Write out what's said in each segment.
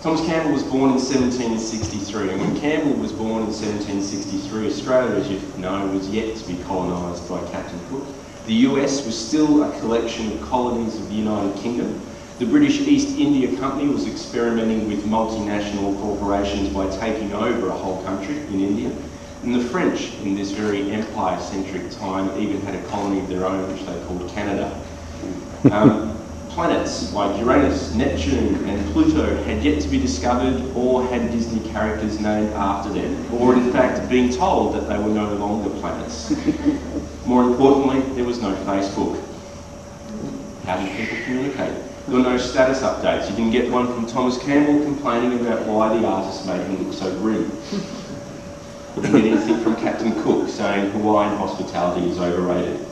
Thomas Campbell was born in 1763, and when Campbell was born in 1763, Australia, as you know, was yet to be colonised by Captain Cook. The US was still a collection of colonies of the United Kingdom. The British East India Company was experimenting with multinational corporations by taking over a whole country in India. And the French, in this very empire-centric time, even had a colony of their own, which they called Canada. Planets like Uranus, Neptune and Pluto had yet to be discovered or had Disney characters named after them, or in fact being told that they were no longer planets. More importantly, there was no Facebook. How did people communicate? There were no status updates. You didn't get one from Thomas Campbell complaining about why the artist made him look so grim. You didn't get anything from Captain Cook saying Hawaiian hospitality is overrated.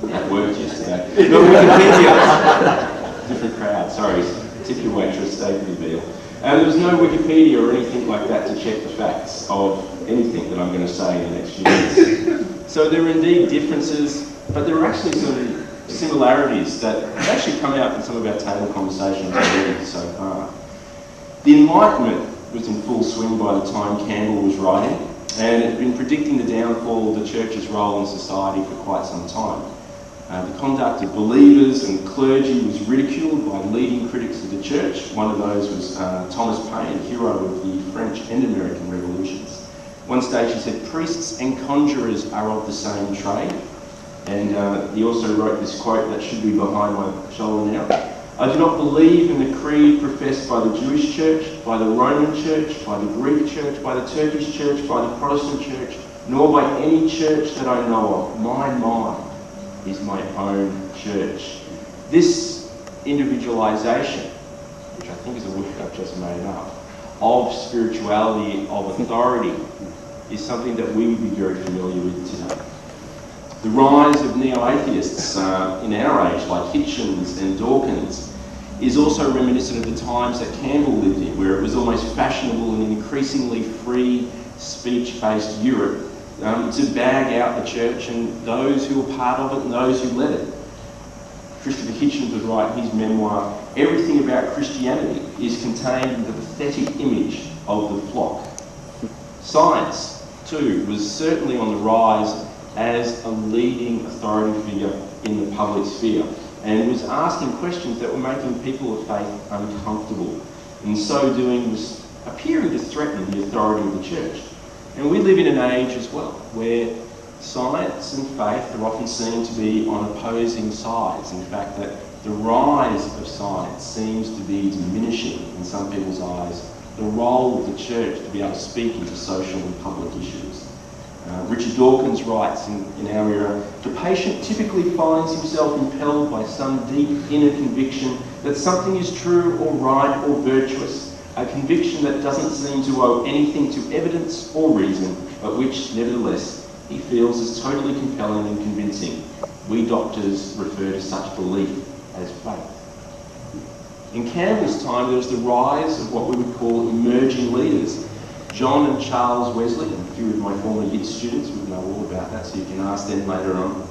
That worked yesterday. No, Wikipedia. Different crowd, sorry. Tip your waitress, stay for the meal. There was no Wikipedia or anything like that to check the facts of anything that I'm going to say in the next few minutes. So there were indeed differences, but there were actually some similarities that have actually come out in some of our table conversations already so far. The Enlightenment was in full swing by the time Campbell was writing, and had been predicting the downfall of the church's role in society for quite some time. The conduct of believers and clergy was ridiculed by leading critics of the church. One of those was Thomas Paine, hero of the French and American revolutions. One stage he said, "Priests and conjurers are of the same trade." And he also wrote this quote that should be behind my shoulder now. "I do not believe in the creed professed by the Jewish church, by the Roman church, by the Greek church, by the Turkish church, by the Protestant church, nor by any church that I know of. Mine is my own church." This individualisation, which I think is a word I've just made up, of spirituality, of authority, is something that we would be very familiar with today. The rise of neo-atheists in our age, like Hitchens and Dawkins, is also reminiscent of the times that Campbell lived in, where it was almost fashionable in an increasingly free speech-based Europe to bag out the church and those who were part of it and those who led it. Christopher Hitchens would write in his memoir, "Everything about Christianity is contained in the pathetic image of the flock." Science, too, was certainly on the rise as a leading authority figure in the public sphere, and was asking questions that were making people of faith uncomfortable. In so doing, was appearing to threaten the authority of the church. And we live in an age as well, where science and faith are often seen to be on opposing sides. In fact, that the rise of science seems to be diminishing, in some people's eyes, the role of the church to be able to speak into social and public issues. Richard Dawkins writes in our era, "The patient typically finds himself impelled by some deep inner conviction that something is true or right or virtuous, a conviction that doesn't seem to owe anything to evidence or reason, but which, nevertheless, he feels is totally compelling and convincing. We doctors refer to such belief as faith." In Campbell's time, there was the rise of what we would call emerging leaders. John and Charles Wesley, and a few of my former YIT students would know all about that, so you can ask them later on,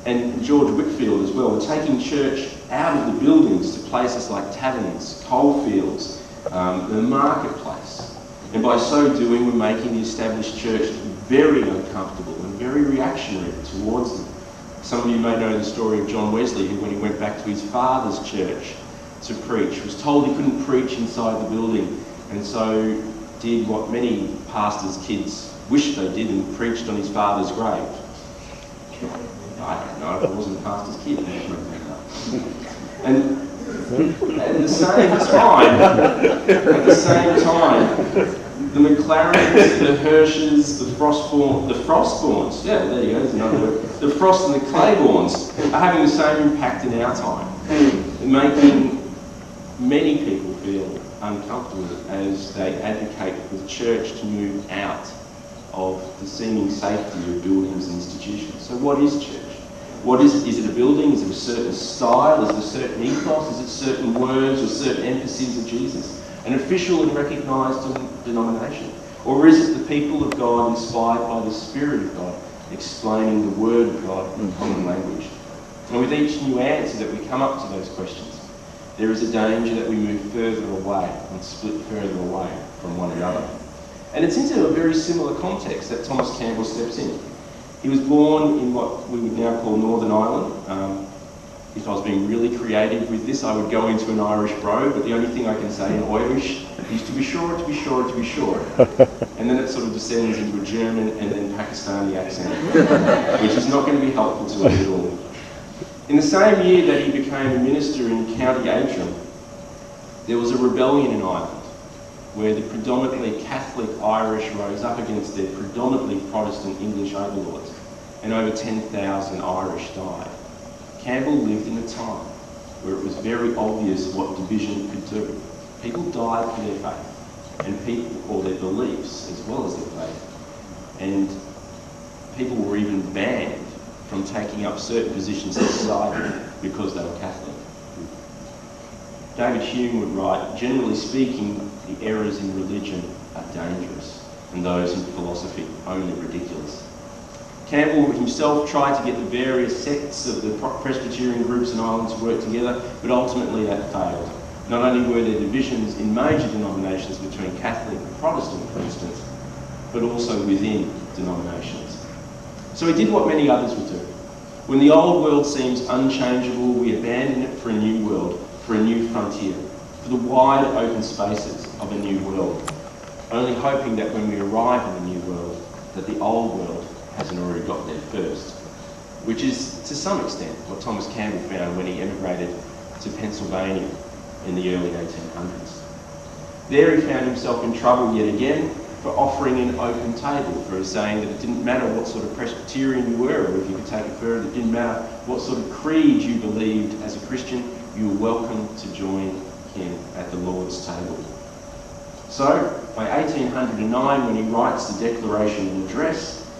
and George Whitfield as well, were taking church out of the buildings to places like taverns, coalfields, the marketplace. And by so doing, we're making the established church very uncomfortable and very reactionary towards them. Some of you may know the story of John Wesley, who, when he went back to his father's church to preach, was told he couldn't preach inside the building, and so did what many pastors' kids wish they did and preached on his father's grave. I don't know, if it wasn't a pastor's kid. And at the same time, the McLarens, the Hirsches, the Frostborns, yeah, there you go, there's another word. The Frost and the Claibornes are having the same impact in our time, making many people feel uncomfortable as they advocate for the church to move out of the seeming safety of buildings and institutions. So what is church? What is it? Is it a building? Is it a certain style? Is it a certain ethos? Is it certain words or certain emphases of Jesus? An official and recognised denomination? Or is it the people of God inspired by the Spirit of God, explaining the Word of God in common language? And with each new answer that we come up to those questions, there is a danger that we move further away and split further away from one another. And it's into a very similar context that Thomas Campbell steps in. He was born in what we would now call Northern Ireland. If I was being really creative with this, I would go into an Irish brogue, but the only thing I can say in Irish is to be sure, to be sure, to be sure. And then it sort of descends into a German and then Pakistani accent, which is not going to be helpful to us at all. In the same year that he became a minister in County Antrim, there was a rebellion in Ireland, where the predominantly Catholic Irish rose up against their predominantly Protestant English overlords, and over 10,000 Irish died. Campbell lived in a time where it was very obvious what division could do. People died for their faith, and people, or their beliefs as well as their faith, and people were even banned from taking up certain positions in society because they were Catholic. David Hume would write, generally speaking, the errors in religion are dangerous, and those in philosophy only ridiculous. Campbell himself tried to get the various sects of the Presbyterian groups in Ireland to work together, but ultimately that failed. Not only were there divisions in major denominations between Catholic and Protestant, for instance, but also within denominations. So he did what many others would do. When the old world seems unchangeable, we abandon it for a new world, for a new frontier, for the wide open spaces of a new world, only hoping that when we arrive in the new world, that the old world hasn't already got there first, which is to some extent what Thomas Campbell found when he emigrated to Pennsylvania in the early 1800s. There he found himself in trouble yet again for offering an open table, for saying that it didn't matter what sort of Presbyterian you were, or if you could take it further, it didn't matter what sort of creed you believed as a Christian, you were welcome to join him at the Lord's table. So, by 1809, when he writes the Declaration and Address,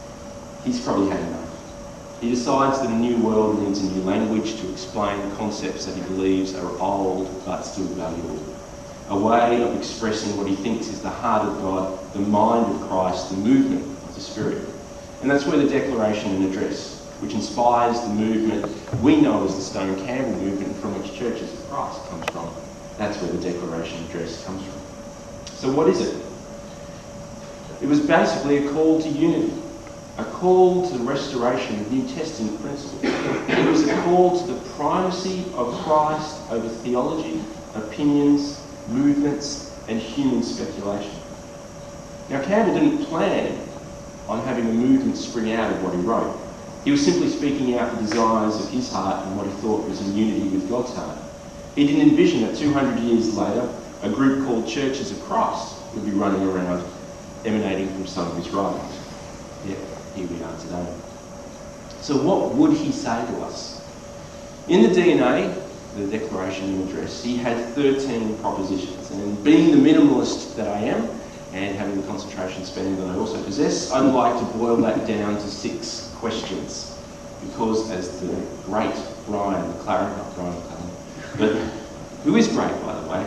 he's probably had enough. He decides that a new world needs a new language to explain concepts that he believes are old but still valuable. A way of expressing what he thinks is the heart of God, the mind of Christ, the movement of the Spirit. And that's where the Declaration and Address, which inspires the movement we know as the Stone Campbell movement, from which Churches of Christ comes from. That's where the Declaration and Address comes from. So what is it? It was basically a call to unity. A call to the restoration of New Testament principles. It was a call to the primacy of Christ over theology, opinions, movements, and human speculation. Now, Campbell didn't plan on having a movement spring out of what he wrote. He was simply speaking out the desires of his heart and what he thought was in unity with God's heart. He didn't envision that 200 years later, a group called Churches of Christ would be running around, emanating from some of his writings. Yet, here we are today. So what would he say to us? In the DNA, the Declaration and Address, he had 13 propositions. And being the minimalist that I am, and having the concentration spanning that I also possess, I'd like to boil that down to 6 questions. Because as the great Brian McLaren, not Brian McLaren, but who is great, by the way,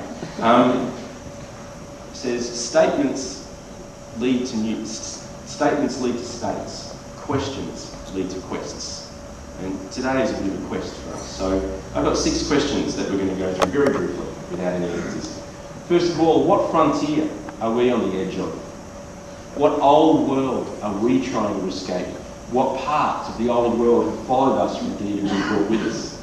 says statements lead to states, questions lead to quests. And today is a bit of a quest for us. So I've got 6 questions that we're going to go through very briefly without any answers. First of all, what frontier are we on the edge of? What old world are we trying to escape? What parts of the old world have followed us indeed and been brought with us?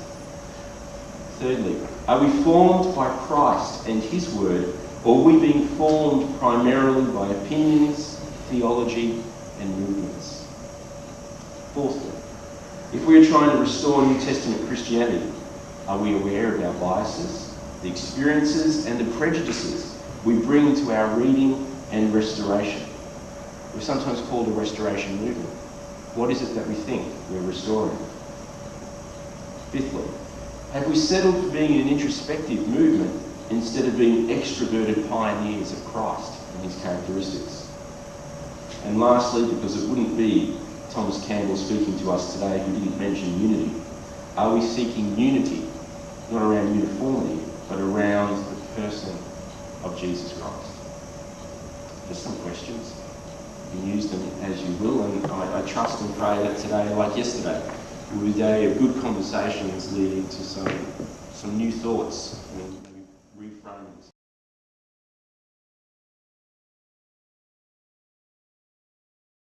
Thirdly, are we formed by Christ and his word, or are we being formed primarily by opinions, theology, and movements? Fourthly, if we are trying to restore New Testament Christianity, are we aware of our biases, the experiences, and the prejudices we bring to our reading and restoration? We're sometimes called a restoration movement. What is it that we think we're restoring? Fifthly, have we settled for being an introspective movement instead of being extroverted pioneers of Christ and his characteristics? And lastly, because it wouldn't be Thomas Campbell speaking to us today who didn't mention unity, are we seeking unity, not around uniformity, but around the person of Jesus Christ? Just some questions. You can use them as you will, and I trust and pray that today, like yesterday, It will be a day of good conversations leading to some new thoughts and maybe reframes.